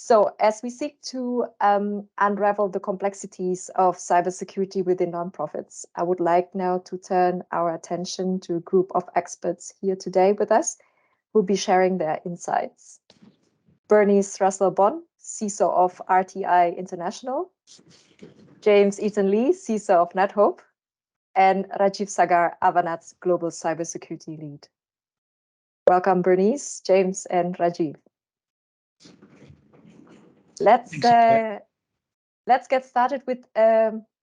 So as we seek to unravel the complexities of cybersecurity within nonprofits, I would like now to turn our attention to a group of experts here today with us who will be sharing their insights. Bernice Russell-Bonn, CISO of RTI International, James Eaton-Lee, CISO of NetHope, and Rajiv Sagar, Avanade's Global Cybersecurity Lead. Welcome, Bernice, James, and Rajiv. Let's get started with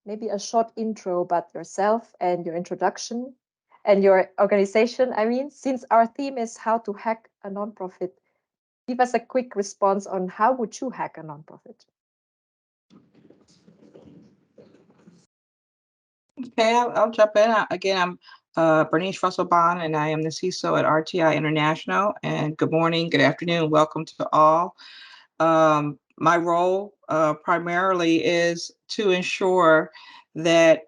maybe a short intro about yourself and your introduction and your organization. I mean, since our theme is how to hack a nonprofit, give us a quick response on how would you hack a nonprofit? Okay, I'll jump in. Again, I'm Bernice Russell-Bonn, and I am the CISO at RTI International. And good morning, good afternoon, welcome to all. My role primarily is to ensure that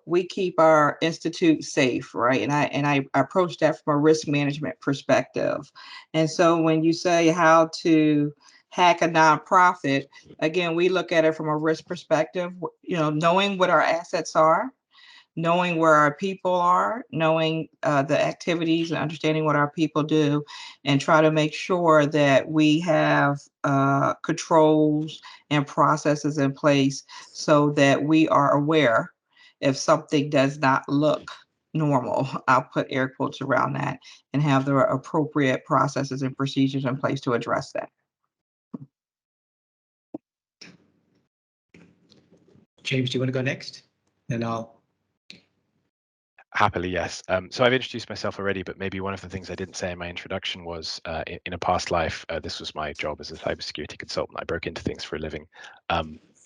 we keep our institute safe, right? And I approach that from a risk management perspective. And so when you say how to hack a nonprofit, again, we look at it from a risk perspective, knowing what our assets are, knowing where our people are, knowing the activities and understanding what our people do, and try to make sure that we have controls and processes in place so that we are aware if something does not look normal. I'll put air quotes around that, and have the appropriate processes and procedures in place to address that. James, do you want to go next? Then I'll. Happily, yes. So I've introduced myself already, but maybe one of the things I didn't say in my introduction was in a past life, this was my job as a cybersecurity consultant. I broke into things for a living.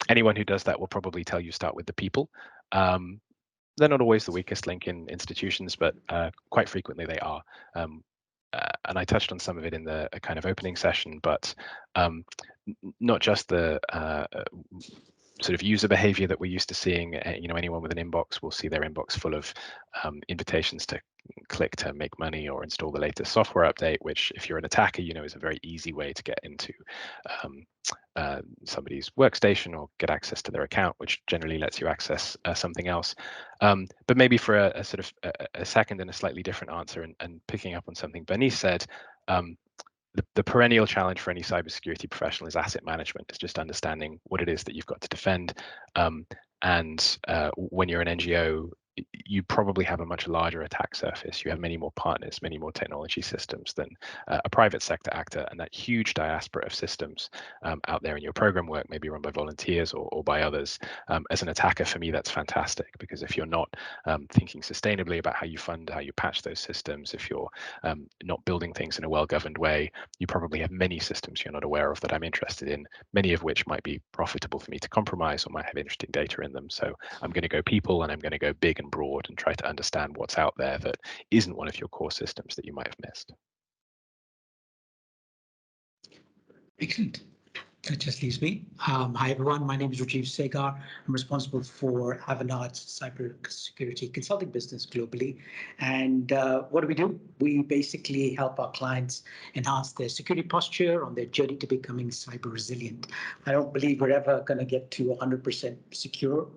Anyone who does that will probably tell you start with the people. They're not always the weakest link in institutions, but quite frequently they are. And I touched on some of it in the kind of opening session, but not just the sort of user behavior that we're used to seeing. Anyone with an inbox will see their inbox full of invitations to click to make money or install the latest software update, which if you're an attacker, is a very easy way to get into somebody's workstation or get access to their account, which generally lets you access something else. But maybe for a sort of a second and a slightly different answer, and picking up on something Bernice said, the perennial challenge for any cybersecurity professional is asset management. It's just understanding what it is that you've got to defend. And when you're an NGO, you probably have a much larger attack surface. You have many more partners, many more technology systems than a private sector actor, and that huge diaspora of systems out there in your program work, maybe run by volunteers or by others. As an attacker, for me, that's fantastic, because if you're not thinking sustainably about how you fund, how you patch those systems, if you're not building things in a well-governed way, you probably have many systems you're not aware of that I'm interested in, many of which might be profitable for me to compromise or might have interesting data in them. So I'm going to go people, and I'm going to go big and broad and try to understand what's out there that isn't one of your core systems that you might have missed. Excellent. That just leaves me. Hi, everyone. My name is Rajiv Sagar. I'm responsible for Avanade's cybersecurity consulting business globally. And what do? We basically help our clients enhance their security posture on their journey to becoming cyber resilient. I don't believe we're ever going to get to 100% secure.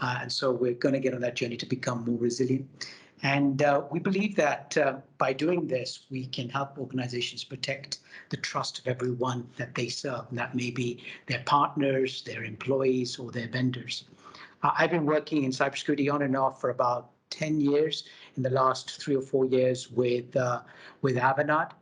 And so we're going to get on that journey to become more resilient. And we believe that by doing this, we can help organizations protect the trust of everyone that they serve. And that may be their partners, their employees, or their vendors. I've been working in cybersecurity on and off for about 10 years, in the last 3 or 4 years with Avanade.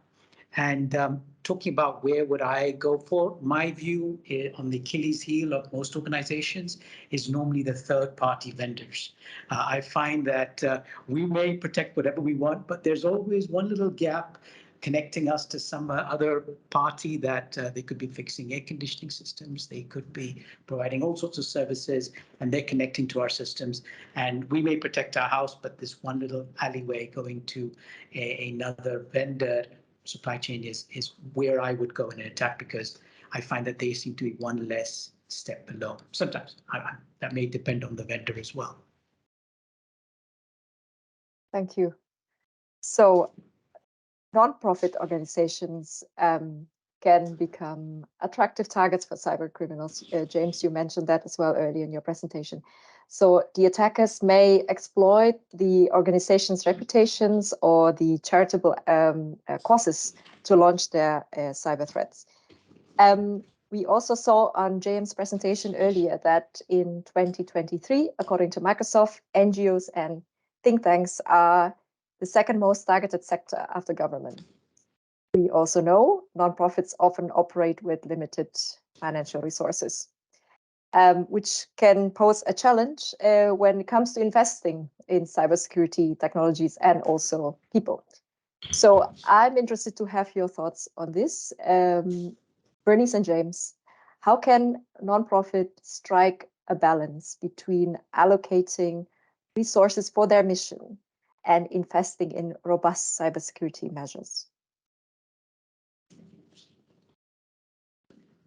And talking about where would I go for, my view on the Achilles heel of most organizations is normally the third-party vendors. I find that we may protect whatever we want, but there's always one little gap connecting us to some other party that they could be fixing air conditioning systems, they could be providing all sorts of services, and they're connecting to our systems. And we may protect our house, but this one little alleyway going to another vendor supply chain is where I would go in an attack, because I find that they seem to be one less step below. Sometimes that may depend on the vendor as well. Thank you. So non-profit organizations can become attractive targets for cyber criminals. James, you mentioned that as well earlier in your presentation. So the attackers may exploit the organization's reputations or the charitable causes to launch their cyber threats. We also saw on James' presentation earlier that in 2023, according to Microsoft, NGOs and think tanks are the second most targeted sector after government. We also know nonprofits often operate with limited financial resources, which can pose a challenge when it comes to investing in cybersecurity technologies and also people. So I'm interested to have your thoughts on this. Bernice and James, how can nonprofit strike a balance between allocating resources for their mission and investing in robust cybersecurity measures?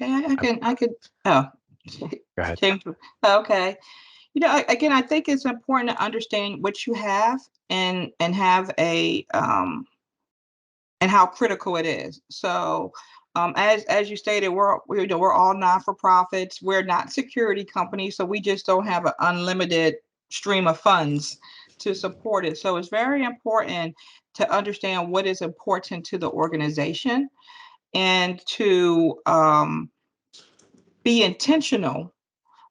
Yeah, I could. Oh, Go ahead. James. Okay. You know, again, I think it's important to understand what you have and have a and how critical it is. So, as you stated, we're all not-for-profits. We're not security companies, so we just don't have an unlimited stream of funds to support it. So it's very important to understand what is important to the organization and to be intentional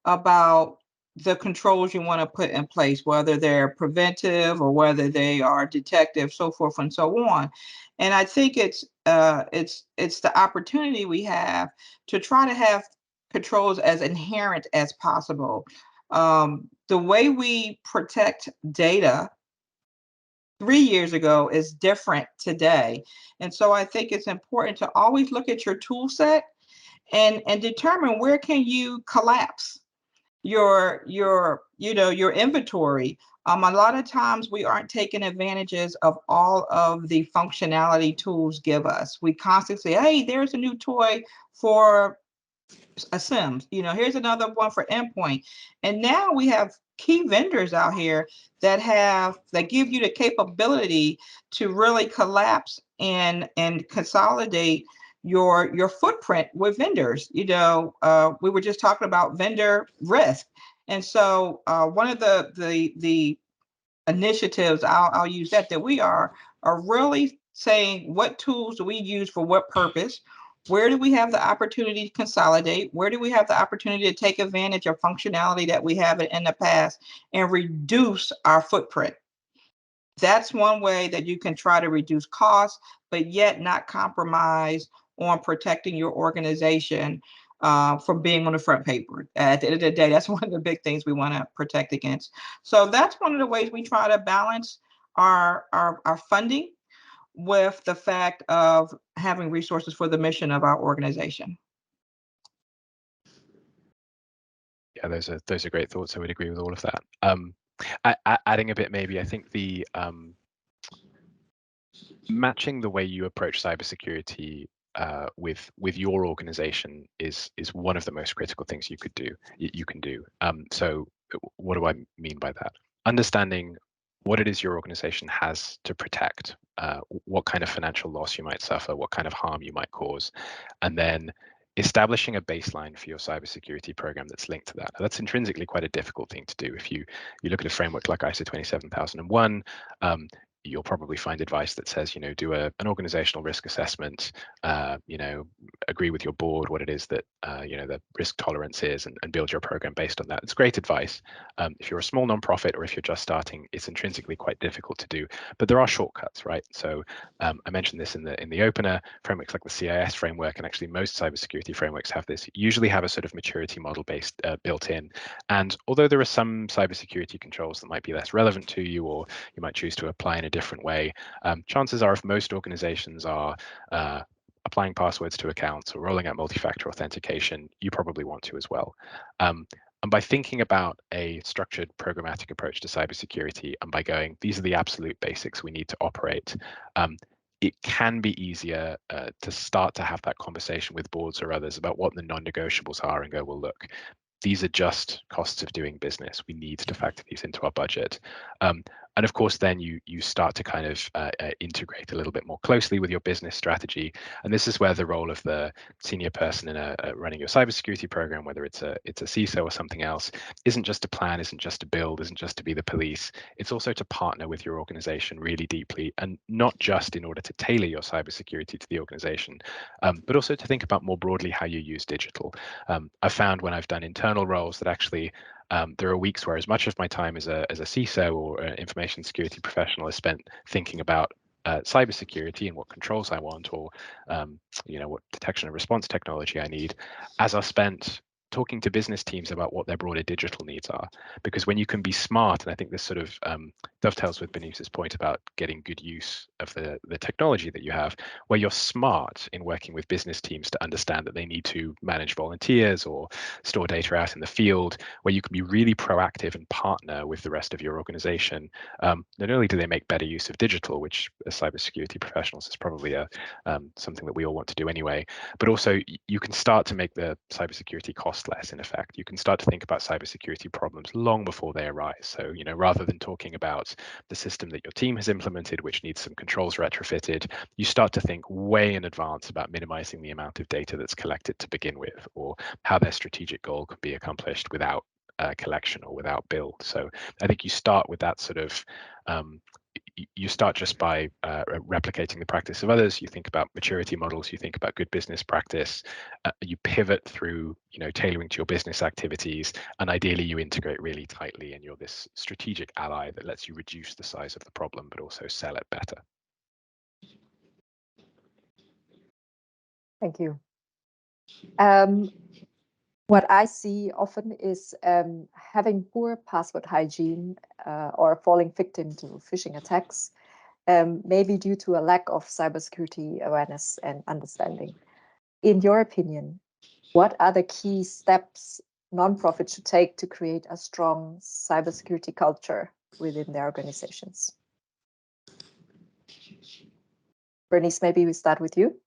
about the controls you want to put in place, whether they're preventive or whether they are detective, so forth and so on. And I think it's the opportunity we have to try to have controls as inherent as possible. The way we protect data 3 years ago is different today. And so I think it's important to always look at your tool set and determine where can you collapse your inventory. A lot of times we aren't taking advantages of all of the functionality tools give us. We constantly say, hey, there's a new toy for a SIM, here's another one for endpoint. And now we have key vendors out here that give you the capability to really collapse and consolidate your footprint with vendors. We were just talking about vendor risk. And so one of the initiatives, I'll use that we are really saying what tools do we use for what purpose. Where do we have the opportunity to consolidate? Where do we have the opportunity to take advantage of functionality that we have in the past and reduce our footprint? That's one way that you can try to reduce costs, but yet not compromise on protecting your organization from being on the front paper. At the end of the day, that's one of the big things we want to protect against. So that's one of the ways we try to balance our funding with the fact of having resources for the mission of our organization. Yeah, those are great thoughts. I would agree with all of that. Adding a bit, maybe, I think the matching the way you approach cybersecurity with your organization is one of the most critical things you can do. So what do I mean by that? Understanding what it is your organization has to protect, what kind of financial loss you might suffer, what kind of harm you might cause, and then establishing a baseline for your cybersecurity program that's linked to that. Now, that's intrinsically quite a difficult thing to do. If you look at a framework like ISO 27001, you'll probably find advice that says, do an organizational risk assessment, agree with your board what it is that, the risk tolerance is and build your program based on that. It's great advice. If you're a small nonprofit or if you're just starting, it's intrinsically quite difficult to do, but there are shortcuts, right? So I mentioned this in the opener, frameworks like the CIS framework, and actually most cybersecurity frameworks have this, usually have a sort of maturity model built in. And although there are some cybersecurity controls that might be less relevant to you, or you might choose to apply in a different way, chances are if most organizations are applying passwords to accounts or rolling out multi-factor authentication, you probably want to as well. And by thinking about a structured programmatic approach to cybersecurity, and by going, these are the absolute basics we need to operate, it can be easier to start to have that conversation with boards or others about what the non-negotiables are and go, well, look, these are just costs of doing business. We need to factor these into our budget. And of course, then you start to kind of integrate a little bit more closely with your business strategy. And this is where the role of the senior person in running your cybersecurity program, whether it's a CISO or something else, isn't just to plan, isn't just to build, isn't just to be the police. It's also to partner with your organization really deeply, and not just in order to tailor your cybersecurity to the organization, but also to think about more broadly how you use digital. I've found when I've done internal roles that actually there are weeks where as much of my time as a CISO or an information security professional is spent thinking about cybersecurity and what controls I want, or what detection and response technology I need, as are spent talking to business teams about what their broader digital needs are. Because when you can be smart, and I think this sort of dovetails with Bernice's point about getting good use of the technology that you have, where you're smart in working with business teams to understand that they need to manage volunteers or store data out in the field, where you can be really proactive and partner with the rest of your organization. Not only do they make better use of digital, which as cybersecurity professionals is probably something that we all want to do anyway, but also you can start to make the cybersecurity cost less. In effect, you can start to think about cybersecurity problems long before they arise. So, rather than talking about the system that your team has implemented, which needs some controls retrofitted, you start to think way in advance about minimizing the amount of data that's collected to begin with, or how their strategic goal can be accomplished without collection or without build. So I think you start with that sort of you start just by replicating the practice of others. You think about maturity models, you think about good business practice, you pivot through tailoring to your business activities, and ideally you integrate really tightly, and you're this strategic ally that lets you reduce the size of the problem but also sell it better. Thank you. What I see often is having poor password hygiene or falling victim to phishing attacks, maybe due to a lack of cybersecurity awareness and understanding. In your opinion, what are the key steps nonprofits should take to create a strong cybersecurity culture within their organizations? Bernice, maybe we start with you.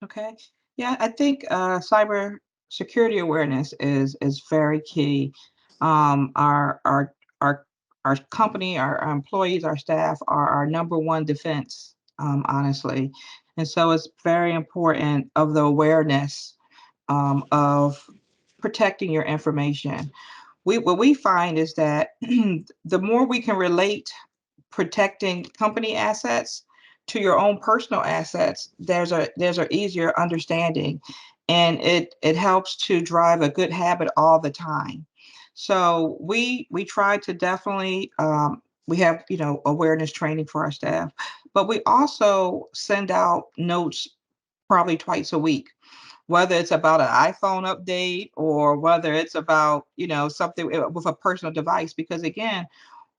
Okay. Yeah, I think cyber security awareness is very key. Our company, our employees, our staff are our number one defense, honestly. And so it's very important of the awareness of protecting your information. What we find is that the more we can relate protecting company assets to your own personal assets, there's a easier understanding, and it helps to drive a good habit all the time. So we try to definitely we have awareness training for our staff, but we also send out notes probably twice a week, whether it's about an iPhone update or whether it's about something with a personal device, because again,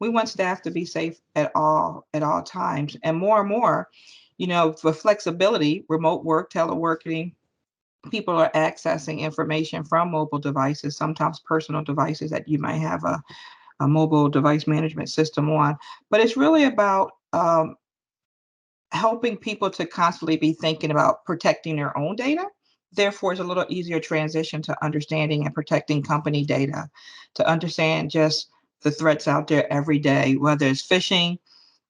we want staff to be safe at all times. And more, for flexibility, remote work, teleworking, people are accessing information from mobile devices, sometimes personal devices that you might have a mobile device management system on. But it's really about helping people to constantly be thinking about protecting their own data. Therefore, it's a little easier transition to understanding and protecting company data, to understand just the threats out there every day, whether it's phishing,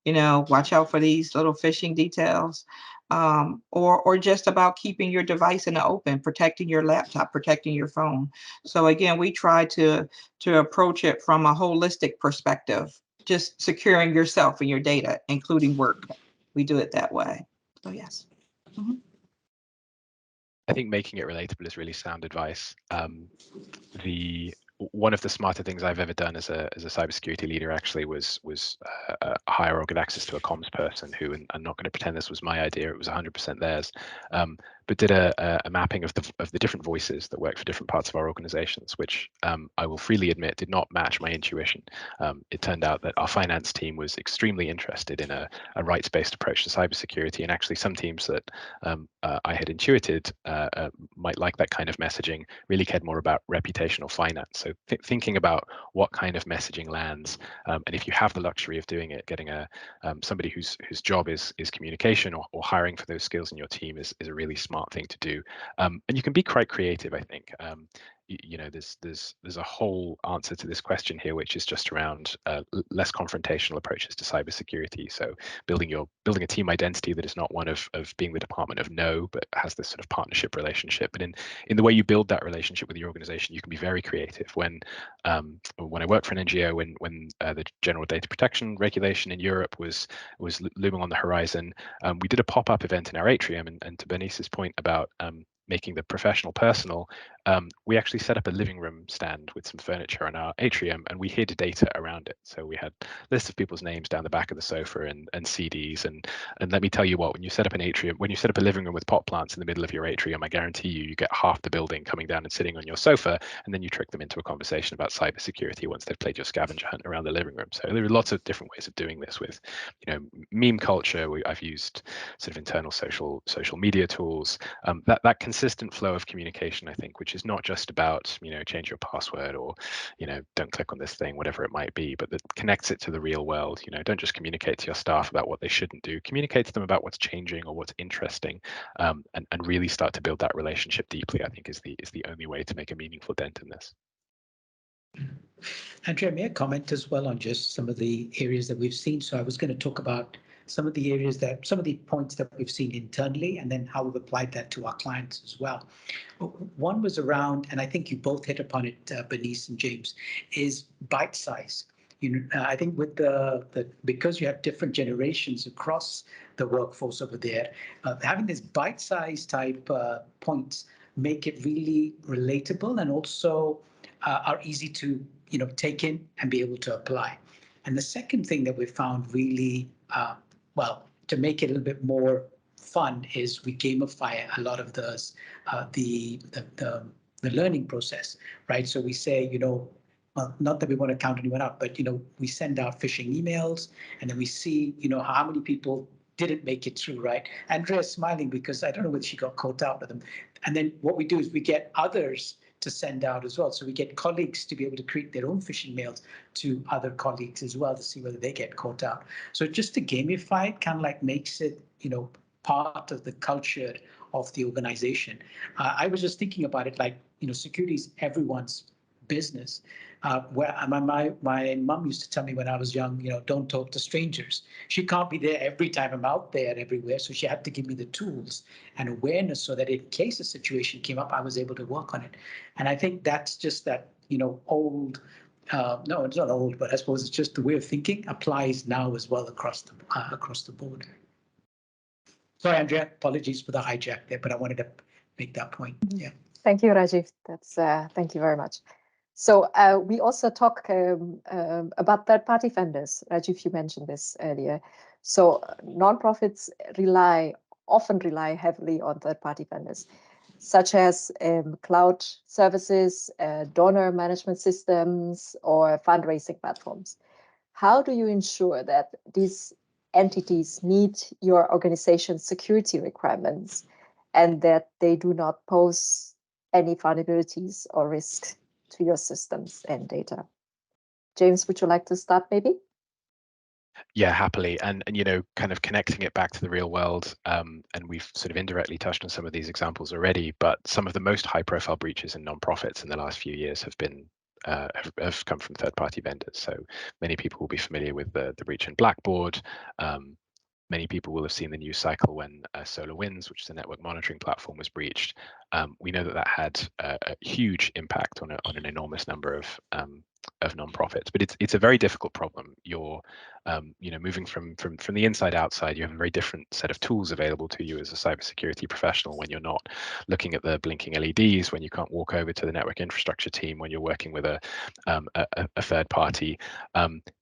watch out for these little phishing details, or just about keeping your device in the open, protecting your laptop, protecting your phone. So again, we try to approach it from a holistic perspective, just securing yourself and your data, including work. We do it that way. So yes. Mm-hmm. I think making it relatable is really sound advice. One of the smarter things I've ever done as a cybersecurity leader actually was hire or get access to a comms person who, and I'm not going to pretend this was my idea, it was 100% theirs, but did a mapping of the different voices that work for different parts of our organizations, which I will freely admit did not match my intuition. It turned out that our finance team was extremely interested in a rights-based approach to cybersecurity, and actually some teams that I had intuited might like that kind of messaging really cared more about reputational finance. So thinking about what kind of messaging lands, and if you have the luxury of doing it, getting somebody whose job is communication or hiring for those skills in your team is a really smart thing to do. And you can be quite creative, I think. there's a whole answer to this question here, which is just around less confrontational approaches to cybersecurity. So building a team identity that is not one of being the department of no, but has this sort of partnership relationship. And in the way you build that relationship with your organization, you can be very creative. When I worked for an NGO, when the general data protection regulation in Europe was looming on the horizon, we did a pop-up event in our atrium, and to Bernice's point about making the professional personal, we actually set up a living room stand with some furniture in our atrium, and we hid data around it. So we had lists of people's names down the back of the sofa and CDs. And let me tell you what, when you set up an atrium, when you set up a living room with pot plants in the middle of your atrium, I guarantee you get half the building coming down and sitting on your sofa, and then you trick them into a conversation about cybersecurity once they've played your scavenger hunt around the living room. So there are lots of different ways of doing this with, meme culture. I've used sort of internal social media tools. That consistent flow of communication, I think, which is not just about, change your password or, don't click on this thing, whatever it might be, but that connects it to the real world. Don't just communicate to your staff about what they shouldn't do, communicate to them about what's changing or what's interesting, and really start to build that relationship deeply, I think is the only way to make a meaningful dent in this. Andrea, may I comment as well on just some of the areas that we've seen? So I was going to talk about some of the points that we've seen internally, and then how we've applied that to our clients as well. One was around, and I think you both hit upon it, Bernice and James, is bite size. I think with because you have different generations across the workforce over there, having this bite size type points make it really relatable, and also are easy to take in and be able to apply. And the second thing that we found really to make it a little bit more fun is we gamify a lot of the learning process, right? So we say, not that we want to count anyone out, but we send out phishing emails, and then we see how many people didn't make it through, right? Andrea's smiling because I don't know whether she got caught out with them. And then what we do is we get others to send out as well. So we get colleagues to be able to create their own phishing mails to other colleagues as well to see whether they get caught out. So just to gamify it kind of like makes it, part of the culture of the organization. I was just thinking about it like, security is everyone's business. Where my mom used to tell me when I was young, don't talk to strangers. She can't be there every time I'm out there everywhere. So she had to give me the tools and awareness so that in case a situation came up, I was able to work on it. And I think that's just that, old, no, it's not old, but I suppose it's just the way of thinking applies now as well across the board. Sorry, Andrea, apologies for the hijack there, but I wanted to make that point. Yeah. Thank you, Rajiv. Thank you very much. So we also talk about third-party vendors. Rajiv, you mentioned this earlier. So nonprofits often rely heavily on third-party vendors, such as cloud services, donor management systems, or fundraising platforms. How do you ensure that these entities meet your organization's security requirements and that they do not pose any vulnerabilities or risks to your systems and data? James, would you like to start maybe? Yeah, happily. And kind of connecting it back to the real world, and we've sort of indirectly touched on some of these examples already, but some of the most high profile breaches in nonprofits in the last few years have been have come from third-party vendors. So many people will be familiar with the breach in Blackboard. Many people will have seen the news cycle when SolarWinds, which is a network monitoring platform, was breached. We know that had a huge impact on an enormous number of nonprofits, but it's a very difficult problem. You're moving from the inside outside. You have a very different set of tools available to you as a cybersecurity professional when you're not looking at the blinking LEDs, when you can't walk over to the network infrastructure team, when you're working with a third party.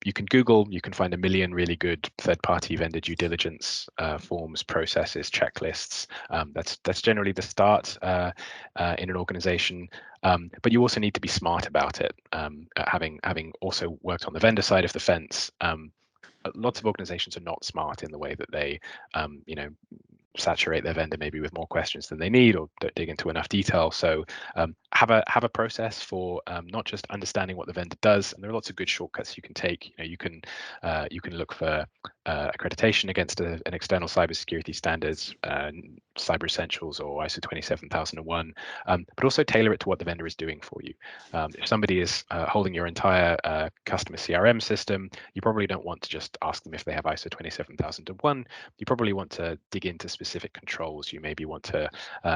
You can Google, you can find a million really good third-party vendor due diligence forms, processes, checklists. That's generally the start in an organization. But you also need to be smart about it. Having also worked on the vendor side of the fence, lots of organizations are not smart in the way that they saturate their vendor maybe with more questions than they need, or don't dig into enough detail. So have a process for not just understanding what the vendor does, and there are lots of good shortcuts you can take. You can look for accreditation against an external cybersecurity standards, Cyber Essentials or ISO 27001, but also tailor it to what the vendor is doing for you. If somebody is holding your entire customer CRM system, you probably don't want to just ask them if they have ISO 27001. You probably want to dig into specific controls. You maybe want to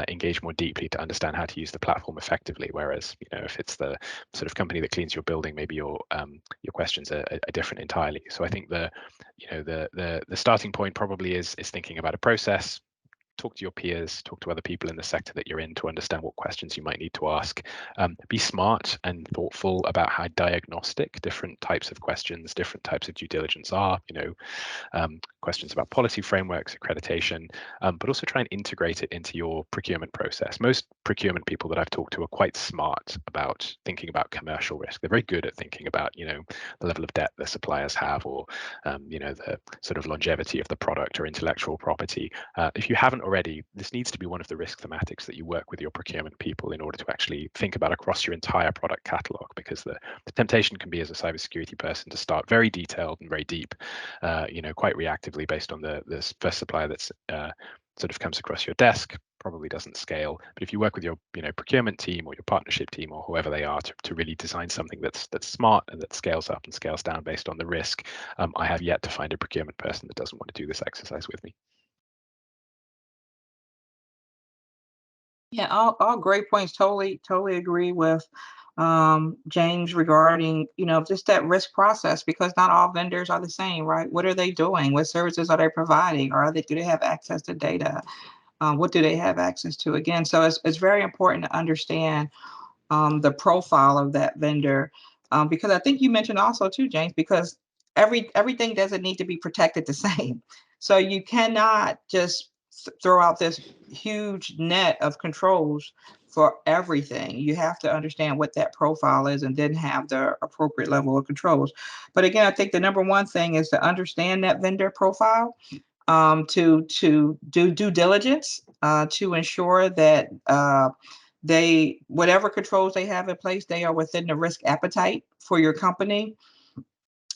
engage more deeply to understand how to use the platform effectively. Whereas, if it's the sort of company that cleans your building, maybe your questions are different entirely. So I think the starting point probably is thinking about a process. Talk to your peers, talk to other people in the sector that you're in to understand what questions you might need to ask. Be smart and thoughtful about how diagnostic different types of questions, different types of due diligence are. Questions about policy frameworks, accreditation, but also try and integrate it into your procurement process. Most procurement people that I've talked to are quite smart about thinking about commercial risk. They're very good at thinking about, the level of debt their suppliers have, or, the sort of longevity of the product or intellectual property. If you haven't already, this needs to be one of the risk thematics that you work with your procurement people in order to actually think about across your entire product catalog, because the temptation can be, as a cybersecurity person, to start very detailed and very deep, quite reactively based on the first supplier that's sort of comes across your desk, probably doesn't scale. But if you work with your procurement team or your partnership team or whoever they are to really design something that's smart and that scales up and scales down based on the risk, I have yet to find a procurement person that doesn't want to do this exercise with me. Yeah, all great points. Totally agree with James regarding, just that risk process, because not all vendors are the same, right? What are they doing? What services are they providing? Do they have access to data? What do they have access to? Again, so it's very important to understand the profile of that vendor, because I think you mentioned also too, James, because everything doesn't need to be protected the same. So you cannot just throw out this huge net of controls for everything. You have to understand what that profile is and then have the appropriate level of controls. But again, I think the number one thing is to understand that vendor profile, to do due diligence, to ensure that whatever controls they have in place, they are within the risk appetite for your company,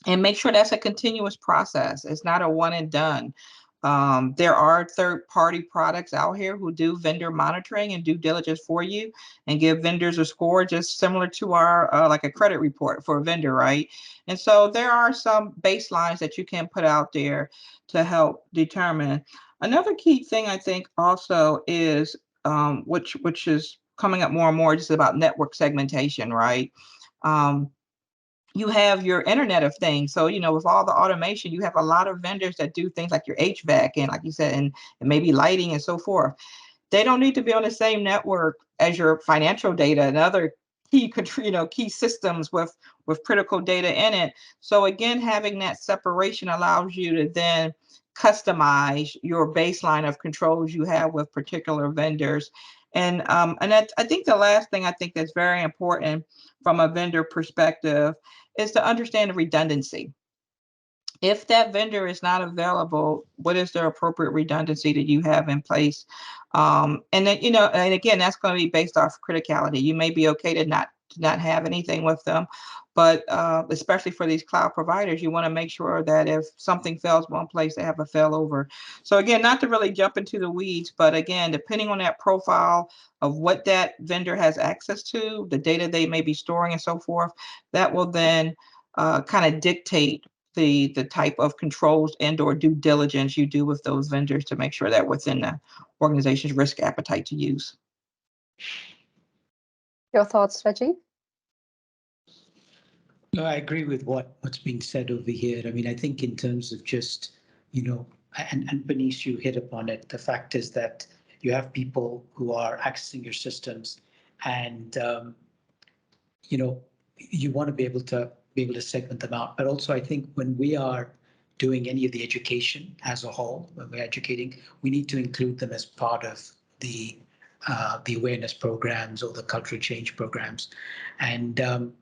and make sure that's a continuous process. It's not a one and done. There are third-party products out here who do vendor monitoring and due diligence for you and give vendors a score, just similar to our like a credit report for a vendor, right? And so there are some baselines that you can put out there to help determine. Another key thing I think also is which is coming up more and more, just about network segmentation, right? You have your Internet of Things. So, with all the automation, you have a lot of vendors that do things like your HVAC and, like you said, and maybe lighting and so forth. They don't need to be on the same network as your financial data and other key systems with critical data in it. So again, having that separation allows you to then customize your baseline of controls you have with particular vendors. And I think the last thing I think that's very important from a vendor perspective is to understand the redundancy. If that vendor is not available, what is the appropriate redundancy that you have in place? And then, and again, that's going to be based off criticality. You may be okay to not have anything with them, but especially for these cloud providers, you want to make sure that if something fails one place, they have a failover. So again, not to really jump into the weeds, but again, depending on that profile of what that vendor has access to, the data they may be storing and so forth, that will then kind of dictate the type of controls and or due diligence you do with those vendors to make sure that within the organization's risk appetite to use. Your thoughts, Rajiv? No, I agree with what's being said over here. I mean, I think in terms of just, and Bernice, you hit upon it. The fact is that you have people who are accessing your systems, and you want to be able to segment them out. But also, I think when we are doing any of the education as a whole, when we're educating, we need to include them as part of the awareness programs or the cultural change programs. And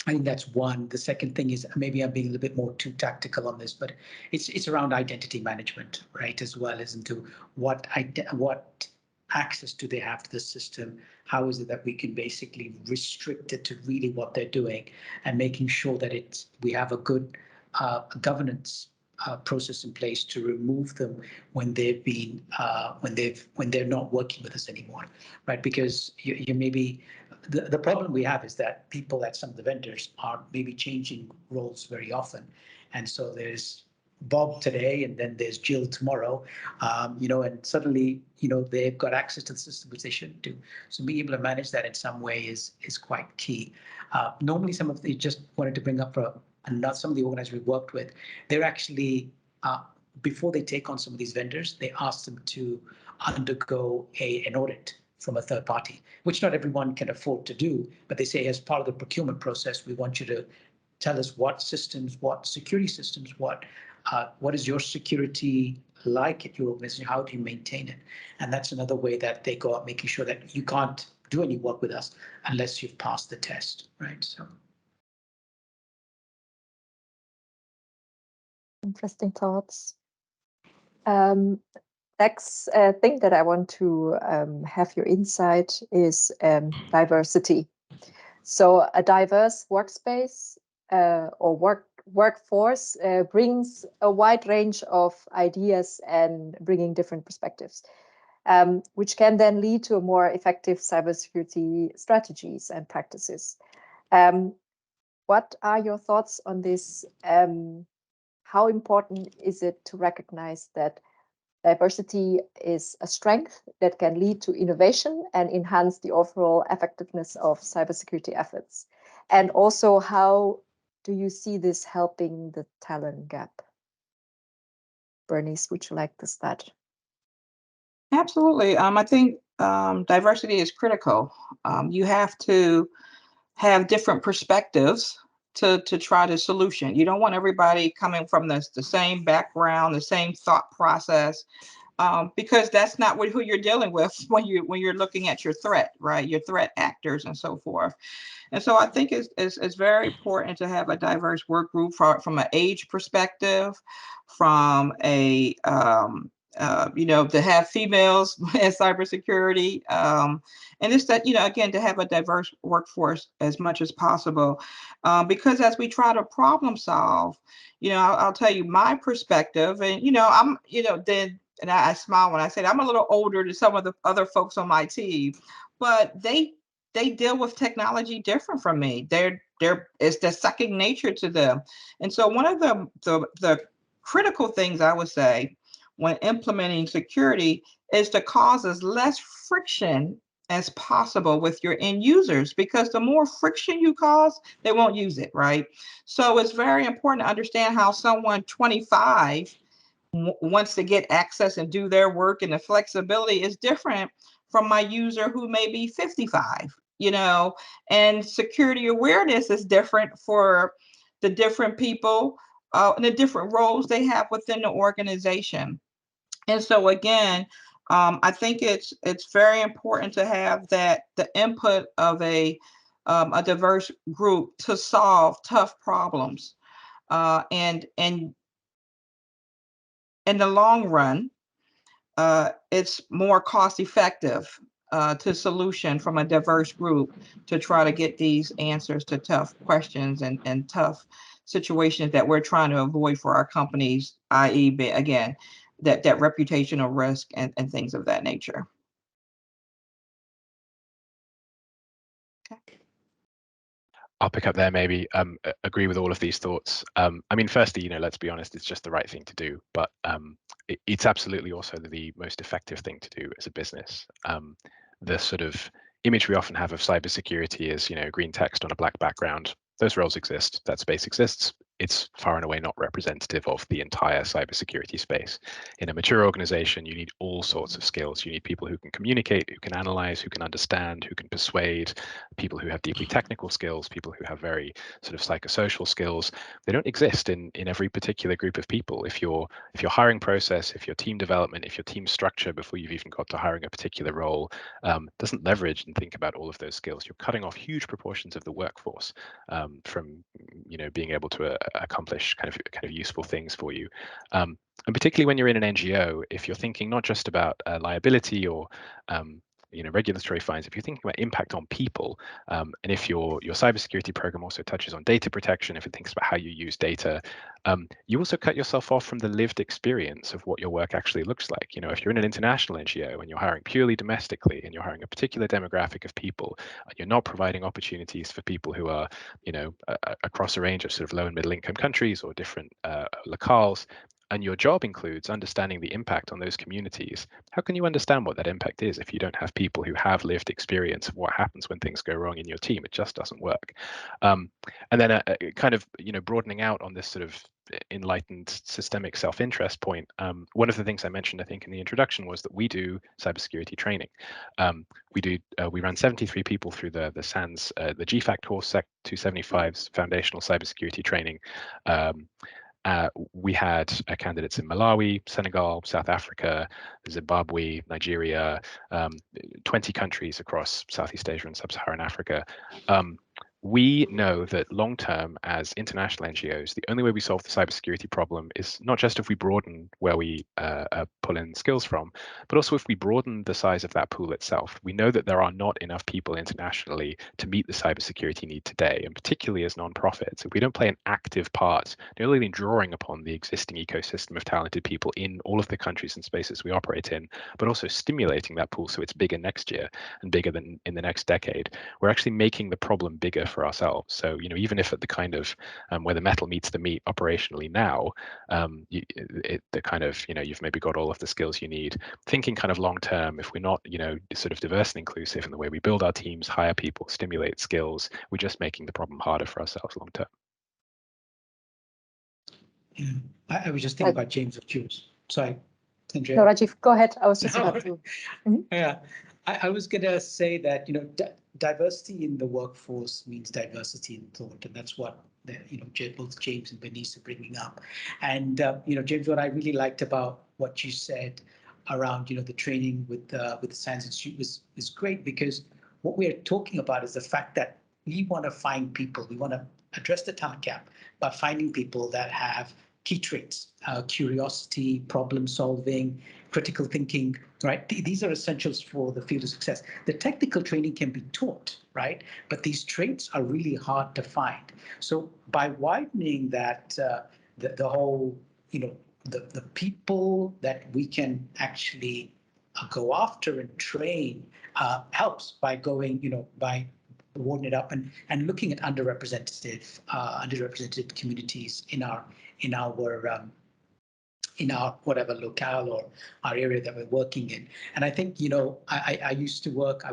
I think that's one. The second thing is, maybe I'm being a little bit more too tactical on this, but it's around identity management, right? As well as into what access do they have to the system? How is it that we can basically restrict it to really what they're doing, and making sure that we have a good governance process in place to remove them when they've been when they're not working with us anymore, right? Because you maybe the problem we have is that people at some of the vendors are maybe changing roles very often, and so there's Bob today, and then there's Jill tomorrow, and suddenly, they've got access to the system, which they shouldn't do. So being able to manage that in some way is quite key. Normally, just wanted to bring up some of the organizers we worked with, they're actually, before they take on some of these vendors, they ask them to undergo an audit from a third party, which not everyone can afford to do, but they say as part of the procurement process, we want you to tell us what systems, what security systems, what is your security like at your organization? How do you maintain it? And that's another way that they go out, making sure that you can't do any work with us unless you've passed the test, right? So. Interesting thoughts. Next thing that I want to have your insight is diversity. So a diverse workspace or workforce brings a wide range of ideas and bringing different perspectives, which can then lead to a more effective cybersecurity strategies and practices. What are your thoughts on this? How important is it to recognize that diversity is a strength that can lead to innovation and enhance the overall effectiveness of cybersecurity efforts? And also, how do you see this helping the talent gap? Bernice, would you like to start? Absolutely. I think diversity is critical. You have to have different perspectives to try the solution. You don't want everybody coming from the same background, the same thought process, because that's not who you're dealing with when you're looking at your threat, right? Your threat actors and so forth. And so I think it's very important to have a diverse work group from an age perspective, from a to have females in cybersecurity, and it's that, again, to have a diverse workforce as much as possible, because as we try to problem solve, I'll tell you my perspective, and I'm, then, and I smile when I say that I'm a little older than some of the other folks on my team, but they deal with technology different from me. It's the second nature to them. And so one of the critical things I would say when implementing security is to cause as less friction as possible with your end users, because the more friction you cause, they won't use it, right? So it's very important to understand how someone 25 wants to get access and do their work, and the flexibility is different from my user who may be 55, and security awareness is different for the different people and the different roles they have within the organization. And so again, I think it's very important to have the input of a diverse group to solve tough problems, and in the long run, it's more cost effective to solution from a diverse group to try to get these answers to tough questions and tough situations that we're trying to avoid for our companies, i.e., again, that reputational risk and things of that nature. Okay. I'll pick up there, maybe. Agree with all of these thoughts. I mean, firstly, let's be honest, it's just the right thing to do, but it's absolutely also the most effective thing to do as a business. The sort of image we often have of cybersecurity is, green text on a black background. Those roles exist, that space exists. it's far and away not representative of the entire cybersecurity space. In a mature organization, you need all sorts of skills. You need people who can communicate, who can analyze, who can understand, who can persuade, people who have deeply technical skills, people who have very sort of psychosocial skills. They don't exist in every particular group of people. If your hiring process, if your team development, if your team structure before you've even got to hiring a particular role doesn't leverage and think about all of those skills, you're cutting off huge proportions of the workforce from being able to accomplish kind of useful things for you. And particularly when you're in an NGO, if you're thinking not just about liability or regulatory fines, if you're thinking about impact on people, and if your cybersecurity program also touches on data protection, if it thinks about how you use data, you also cut yourself off from the lived experience of what your work actually looks like. If you're in an international NGO and you're hiring purely domestically and you're hiring a particular demographic of people, and you're not providing opportunities for people who are, across a range of sort of low and middle income countries or different locales, and your job includes understanding the impact on those communities, how can you understand what that impact is if you don't have people who have lived experience of what happens when things go wrong in your team? It just doesn't work. And then kind of, broadening out on this sort of enlightened systemic self-interest point, one of the things I mentioned, I think, in the introduction was that we do cybersecurity training. We run 73 people through the SANS, the GFAC course, SEC 275's foundational cybersecurity training. We had candidates in Malawi, Senegal, South Africa, Zimbabwe, Nigeria, 20 countries across Southeast Asia and Sub-Saharan Africa. We know that long-term, as international NGOs, the only way we solve the cybersecurity problem is not just if we broaden where we pull in skills from, but also if we broaden the size of that pool itself. We know that there are not enough people internationally to meet the cybersecurity need today, and particularly as nonprofits. If we don't play an active part, not only in drawing upon the existing ecosystem of talented people in all of the countries and spaces we operate in, but also stimulating that pool so it's bigger next year and bigger than in the next decade, we're actually making the problem bigger for ourselves. So, even if at the kind of where the metal meets the meat operationally now, the kind of, you've maybe got all of the skills you need, thinking kind of long term, if we're not, sort of diverse and inclusive in the way we build our teams, hire people, stimulate skills, we're just making the problem harder for ourselves long term. Yeah, I was just thinking about James of Jews. Sorry, Andrea. No, Rajiv, go ahead. I was just about to. Yeah, I was going to say that, diversity in the workforce means diversity in thought, and that's what both James and Bernice are bringing up. And James, what I really liked about what you said around the training with the Science Institute is great, because what we're talking about is the fact that we want to find people, we want to address the talent gap by finding people that have key traits: curiosity, problem solving, critical thinking, right? These are essentials for the field of success. The technical training can be taught, right? But these traits are really hard to find. So by widening that, the whole, the people that we can actually go after and train helps by going, by broadening it up and looking at underrepresented communities in our whatever locale or our area that we're working in. And I think, I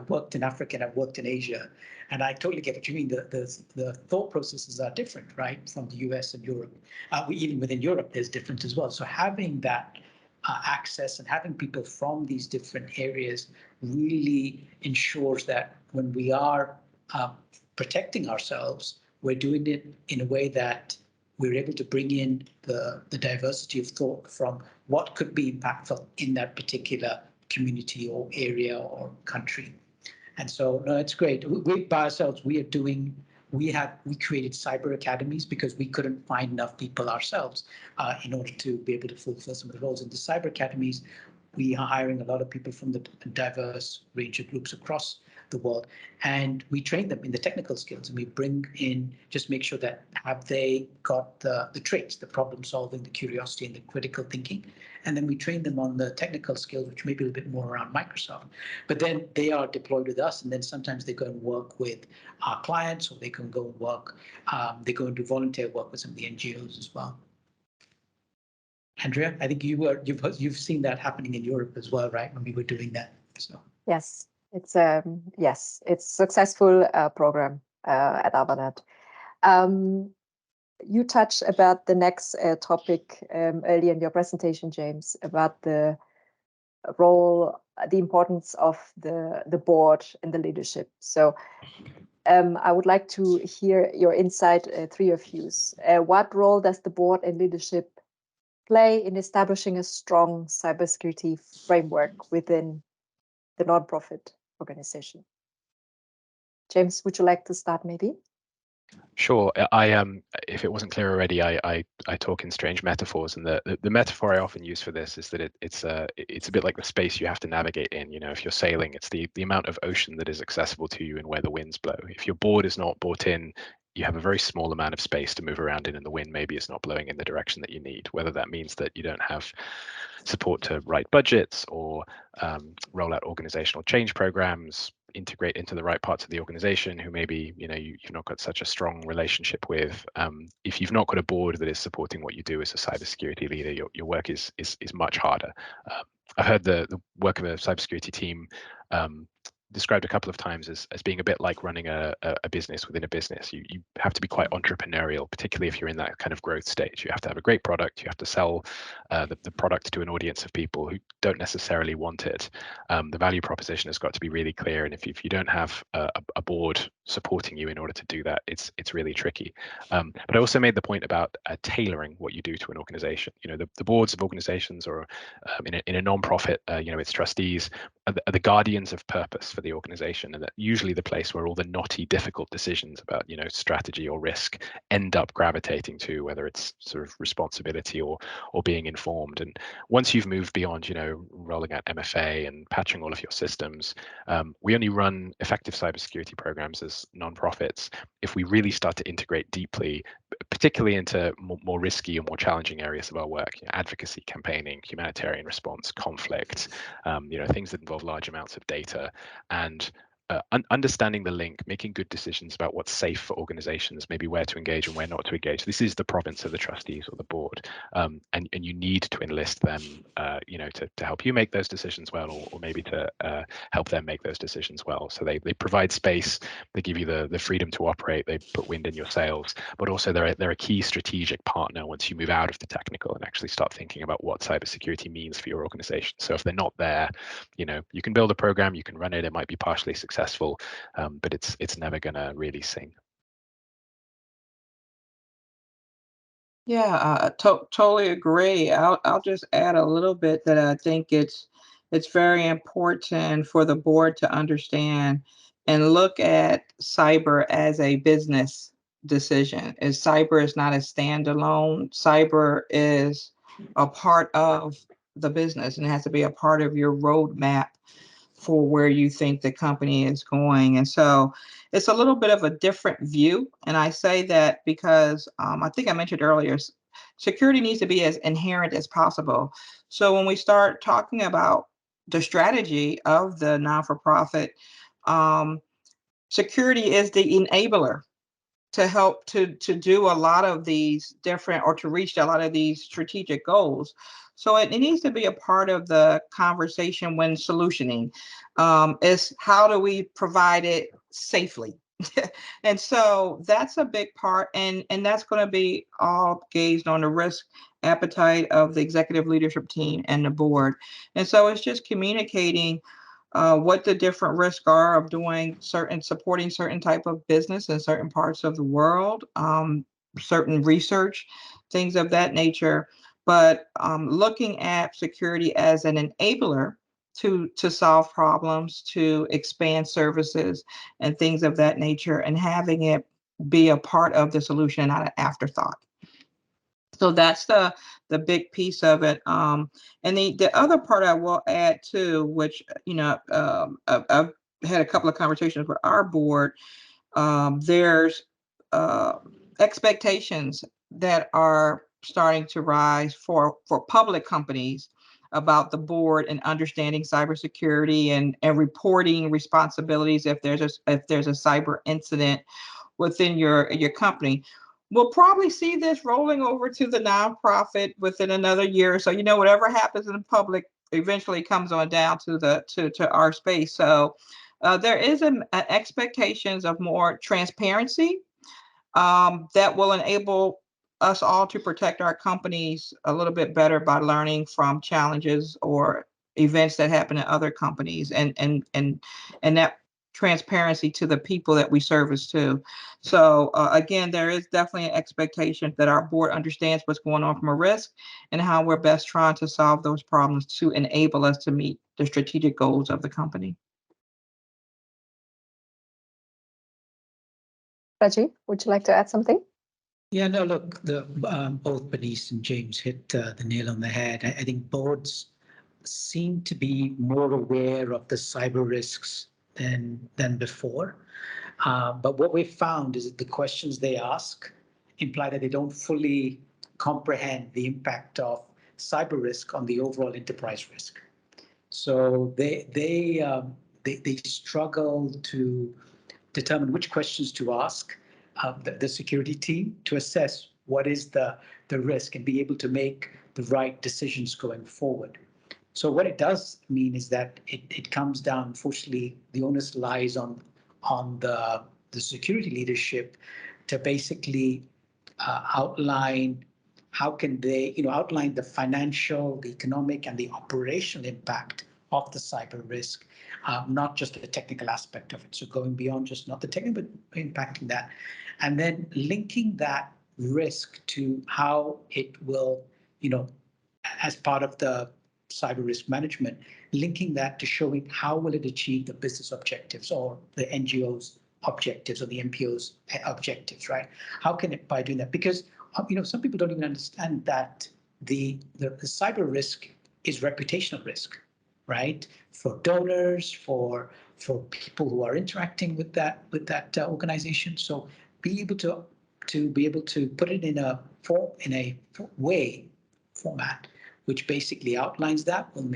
worked in Africa and I've worked in Asia, and I totally get what you mean. The thought processes are different, right, from the US and Europe. Even within Europe, there's difference as well. So having that access and having people from these different areas really ensures that when we are protecting ourselves, we're doing it in a way that we're able to bring in the diversity of thought from what could be impactful in that particular community or area or country. And so, no, it's great. We by ourselves, we created cyber academies because we couldn't find enough people ourselves in order to be able to fulfill some of the roles. In the cyber academies, we are hiring a lot of people from the diverse range of groups across the world, and we train them in the technical skills, and we bring in, just make sure that have they got the traits, the problem solving, the curiosity, and the critical thinking, and then we train them on the technical skills, which may be a little bit more around Microsoft. But then they are deployed with us, and then sometimes they go and work with our clients, or they can go and work, they go and do volunteer work with some of the NGOs as well. Andrea, I think you've seen that happening in Europe as well, right? When we were doing that. So Yes, it's a successful program at Avanade. You touched about the next topic earlier in your presentation, James, about the role, the importance of the board and the leadership. So I would like to hear your insight, three of you. What role does the board and leadership play in establishing a strong cybersecurity framework within the nonprofit organization? James, would you like to start maybe? Sure. If it wasn't clear already, I talk in strange metaphors, and the metaphor I often use for this is that it's a bit like the space you have to navigate in. You know, if you're sailing, it's the amount of ocean that is accessible to you and where the winds blow. If your board is not brought in, you have a very small amount of space to move around in, and the wind maybe is not blowing in the direction that you need. Whether that means that you don't have support to write budgets or roll out organizational change programs, integrate into the right parts of the organization who maybe you've not got such a strong relationship with. If you've not got a board that is supporting what you do as a cybersecurity leader, your work is much harder. I've heard the work of a cybersecurity team described a couple of times as being a bit like running a business within a business. You have to be quite entrepreneurial, particularly if you're in that kind of growth stage. You have to have a great product. You have to sell the product to an audience of people who don't necessarily want it. The value proposition has got to be really clear, and if you don't have a board supporting you in order to do that, it's really tricky. But I also made the point about tailoring what you do to an organization. You know, the boards of organizations, or in a non-profit, its trustees are the guardians of purpose for the organization, and that usually the place where all the knotty, difficult decisions about strategy or risk end up gravitating to, whether it's sort of responsibility or being informed. And once you've moved beyond rolling out MFA and patching all of your systems, we only run effective cybersecurity programs as nonprofits if we really start to integrate deeply, particularly into more risky and more challenging areas of our work: advocacy, campaigning, humanitarian response, conflict, things that involve large amounts of data, and understanding the link, making good decisions about what's safe for organizations, maybe where to engage and where not to engage. This is the province of the trustees or the board, and you need to enlist them, to help you make those decisions well, or maybe to help them make those decisions well. So they provide space, they give you the freedom to operate, they put wind in your sails, but also they're a key strategic partner once you move out of the technical and actually start thinking about what cybersecurity means for your organization. So if they're not there, you can build a program, you can run it, it might be partially successful, but it's never going to really sing. Yeah, totally agree. I'll just add a little bit that I think it's very important for the board to understand and look at cyber as a business decision. As cyber is not a standalone. Cyber is a part of the business, and it has to be a part of your roadmap for where you think the company is going. And so it's a little bit of a different view. And I say that because I think I mentioned earlier, security needs to be as inherent as possible. So when we start talking about the strategy of the non-for-profit, security is the enabler to help to do a lot of these different, or to reach a lot of these strategic goals. So it needs to be a part of the conversation when solutioning. Is how do we provide it safely? And so that's a big part, and that's going to be all gauged on the risk appetite of the executive leadership team and the board. And so it's just communicating what the different risks are of supporting certain type of business in certain parts of the world, certain research, things of that nature. But looking at security as an enabler to solve problems, to expand services and things of that nature, and having it be a part of the solution, not an afterthought. So that's the big piece of it. And the other part I will add too, which I've had a couple of conversations with our board. There's expectations that are starting to rise for public companies about the board and understanding cybersecurity and reporting responsibilities if there's a cyber incident within your company. We'll probably see this rolling over to the nonprofit within another year or so. Whatever happens in public eventually comes on down to our space. So there is an expectations of more transparency that will enable us all to protect our companies a little bit better by learning from challenges or events that happen in other companies, and that transparency to the people that we service too. So again, there is definitely an expectation that our board understands what's going on from a risk and how we're best trying to solve those problems to enable us to meet the strategic goals of the company. Rajiv, would you like to add something? Yeah, no, look, both Bernice and James hit the nail on the head. I think boards seem to be more aware of the cyber risks than before. But what we've found is that the questions they ask imply that they don't fully comprehend the impact of cyber risk on the overall enterprise risk. So they struggle to determine which questions to ask the security team to assess what is the risk and be able to make the right decisions going forward. So what it does mean is that it comes down, unfortunately, the onus lies on the security leadership to basically outline how can they, outline the financial, the economic, and the operational impact of the cyber risk, not just the technical aspect of it. So going beyond just not the technical, but impacting that, and then linking that risk to how it will, as part of the cyber risk management, linking that to showing how will it achieve the business objectives or the NGO's objectives or the MPO's objectives, right? How can it, by doing that? Because some people don't even understand that the cyber risk is reputational risk, right? For donors, for people who are interacting with that organization. So be able to put it in a format which basically outlines that will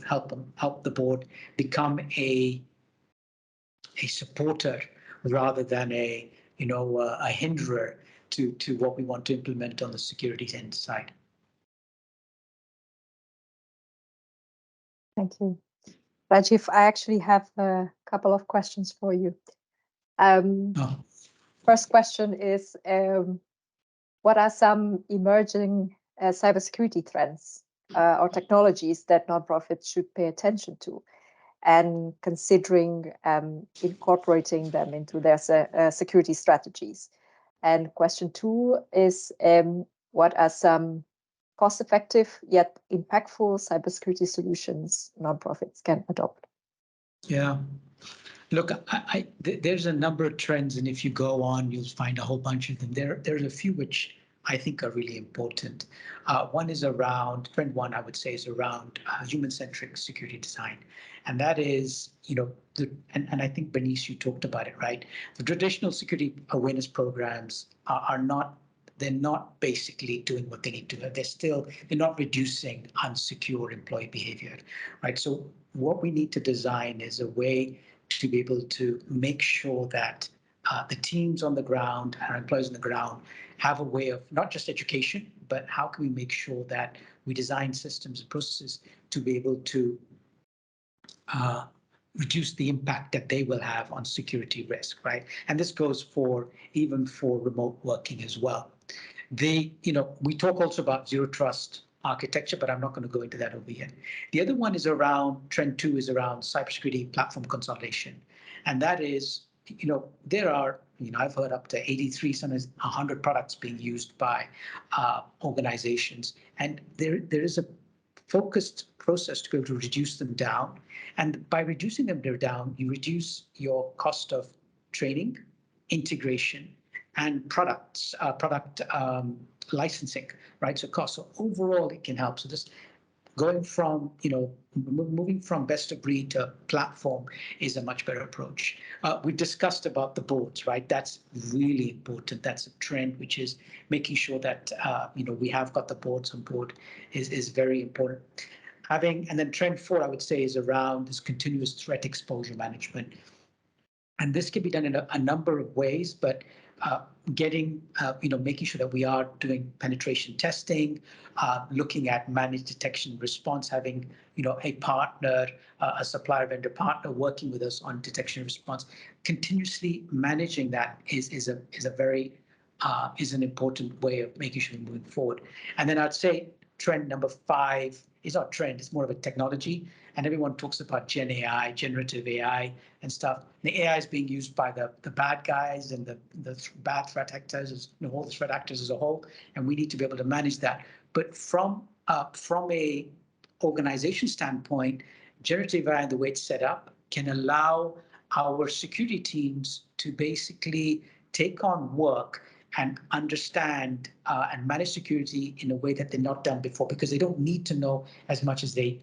help the board become a supporter rather than a hinderer to what we want to implement on the security end side. Thank you. Rajiv, I actually have a couple of questions for you. First question is, what are some emerging cybersecurity trends or technologies that nonprofits should pay attention to, and considering incorporating them into their security strategies? And question two is, what are some cost-effective yet impactful cybersecurity solutions nonprofits can adopt? Yeah. Look, there's a number of trends, and if you go on, you'll find a whole bunch of them. There's a few which I think are really important. One is around, trend one, I would say, is around human-centric security design. And that is, and I think, Bernice, you talked about it, right? The traditional security awareness programs they're not basically doing what they need to do. They're not reducing unsecure employee behavior, right? So what we need to design is a way to be able to make sure that the teams on the ground, our employees on the ground, have a way of not just education, but how can we make sure that we design systems and processes to be able to reduce the impact that they will have on security risk, right? And this goes even for remote working as well. We talk also about zero trust architecture, but I'm not going to go into that over here. The other one is trend two is around cybersecurity platform consolidation. And that is, there are, I've heard up to 83, sometimes 100 products being used by organizations. And there is a focused process to be able to reduce them down. And by reducing them down, you reduce your cost of training, integration, and product licensing, right? So cost. So overall, it can help. So this going from, moving from best of breed to platform is a much better approach. We discussed about the boards, right? That's really important. That's a trend, which is making sure that, we have got the boards on board is very important. And then trend four, I would say, is around this continuous threat exposure management. And this can be done in a number of ways, but making sure that we are doing penetration testing, looking at managed detection response, having, a partner, a supplier vendor partner working with us on detection response, continuously managing that is a very is an important way of making sure we're moving forward. And then I'd say trend number 5 is not trend, it's more of a technology. And everyone talks about Gen AI, generative AI and stuff. The AI is being used by the bad guys and the bad threat actors, all the threat actors as a whole, and we need to be able to manage that. But from a organization standpoint, generative AI and the way it's set up can allow our security teams to basically take on work and understand and manage security in a way that they're not done before, because they don't need to know as much as they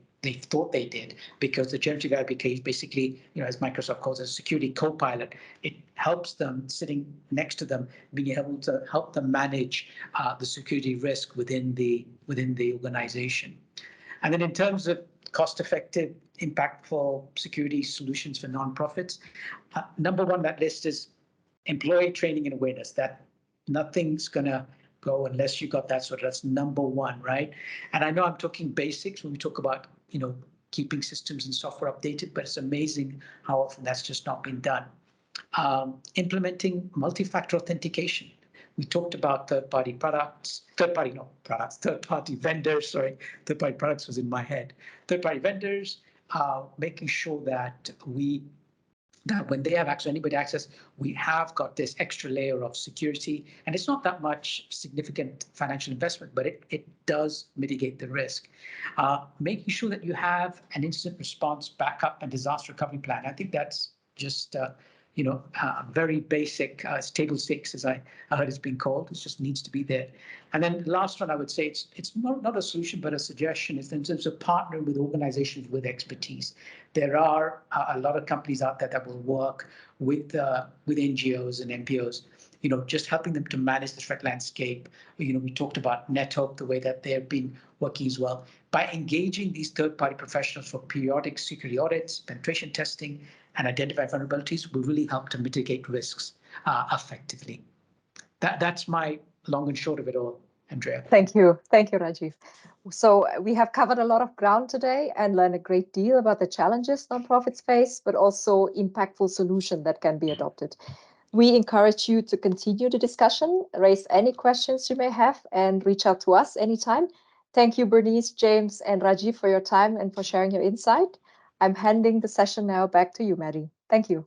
thought they did, because the generative AI basically, as Microsoft calls it, a security co-pilot. It helps them, sitting next to them, being able to help them manage the security risk within the organization. And then in terms of cost-effective, impactful security solutions for nonprofits, number 1 on that list is employee training and awareness. That nothing's gonna go unless you got that sort of, that's number 1, right? And I know I'm talking basics when we talk about, keeping systems and software updated, but it's amazing how often that's just not been done. Implementing multi-factor authentication. We talked about third-party vendors, sorry, third-party products was in my head. Third-party vendors, making sure that when they have access, anybody access, we have got this extra layer of security. And it's not that much significant financial investment, but it does mitigate the risk. Making sure that you have an incident response, backup, and disaster recovery plan. I think that's just very basic, table stakes, as I heard it's being called. It just needs to be there. And then the last one, I would say it's not a solution, but a suggestion, is in terms of partnering with organizations with expertise. There are a lot of companies out there that will work with NGOs and NPOs, just helping them to manage the threat landscape. We talked about NetHope, the way that they've been working as well. By engaging these third-party professionals for periodic security audits, penetration testing, and identify vulnerabilities will really help to mitigate risks effectively. That's my long and short of it all, Andrea. Thank you, Rajiv. So we have covered a lot of ground today and learned a great deal about the challenges nonprofits face, but also impactful solutions that can be adopted. We encourage you to continue the discussion, raise any questions you may have, and reach out to us anytime. Thank you, Bernice, James, and Rajiv, for your time and for sharing your insight. I'm handing the session now back to you, Maddie. Thank you.